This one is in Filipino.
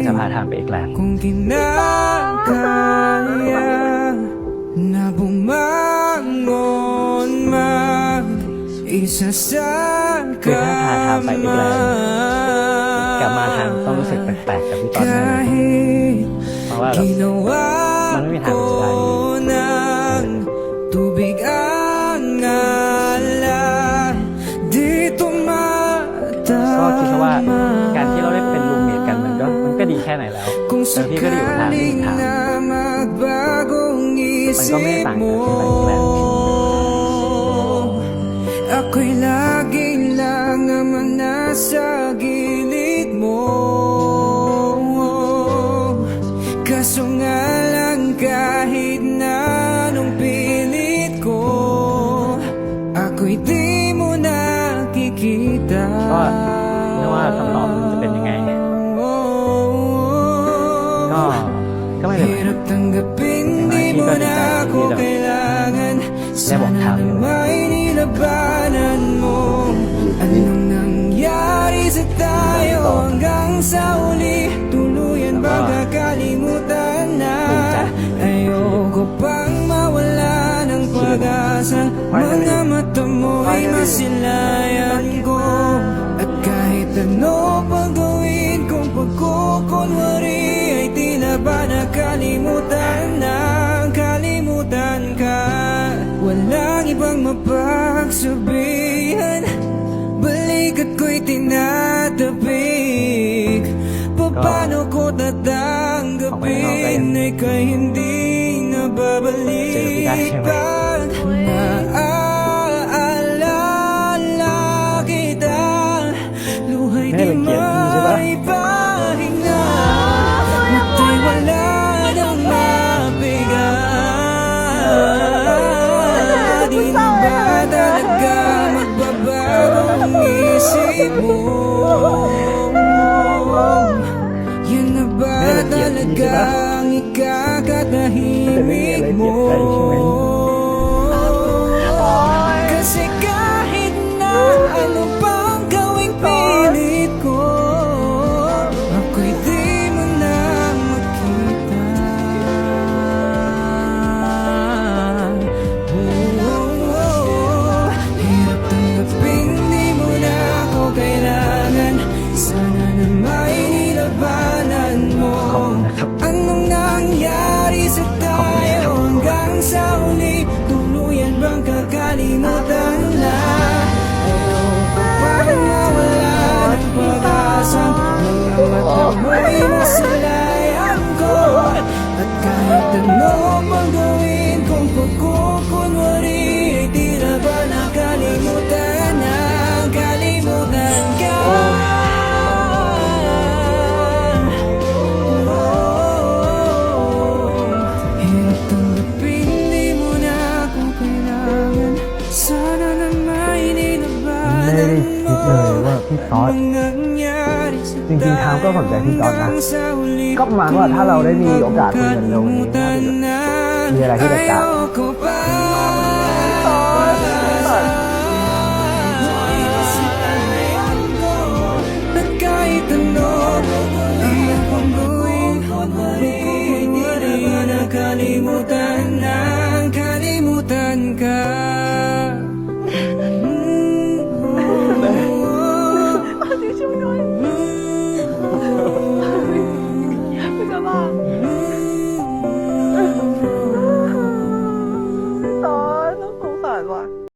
ากจะพาทางไปอีกแลนด์ Kung kinakaya na bumangon man isa sa คือถ้าพาทางไปอีกแลนด์กลับมาทางต้องรู้สึกแปลกๆกับพี่ตอนนั้นเพราะว่ามันไม่มีทางจะได้tubig ang alay dito ก็คิดว่าการที่เราได้เป็นรูมเมทกันมันก็ดีแค่ไหนแล้วแต่พี่ก็ได้อยู่ทางนี้ทางมันก็ไม่ได้ต่างจากที่ไปอีกแลนด์ Ako'y laging lang naman nasa gilid mo Kaso nga lang kahit na anong pilit ko Ako'y di mo nakikita ก็ไม่ว่าคำตอบจะเป็นยังไงก็ไม่เป็นไร Hirap tanggapin di mo na ako kailangan Sana may nilabanan mo Anong nangyari sa tayo hanggang sa uli Tuluyan ba kakalimutan na Ayoko pang mawala ng pag-asa Mga mata mo'y masilayan ko At kahit ano pang gawin kong pagkukunwari Ay tila ba nakalimutan na Kalimutan ka Walang ibang mapagsabihan Balikat ko'y tinatapik Paano ko tatanggapin Ay kay hindi nababalik Pag naaalala kita Luha'y di maipahinga Mata'y wala nang mabigat Di na ba talaga magbabago ang isip mo Yan na ba talaga ang ikakatahimik mo Kasi kahit na ano pang gawing pilit ko Ako'y di mo na makita Hirap tanggapin di mo na ako kailangan Sana na may nilabanan mo Anong nangyari sa tayo hanggang sa uli Tuluyan bang kakalimutan na Ayoko pang mawala ng pag-asa Mga mata mo'y masalayan ko At kahit ano pang gawin kung pagkukunwari Ay tila ba nakalimutan na Kalimutan ka Hirap tanggapin di mo na ako kailangan Sana na may nilabanan mo ว่าพี่ตอด Ang nangyari sa จริงๆทามก็สนใจพี่ตอดนะ ก็ประมาณว่าถ้าเราได้มีโอกาสคุยกันเร็วนี้น่าจะมีอะไรที่แตกต่าง Ayoko pa At kahit ano Ayokong gawin Hindi na nakalimutan Nang kalimutan ka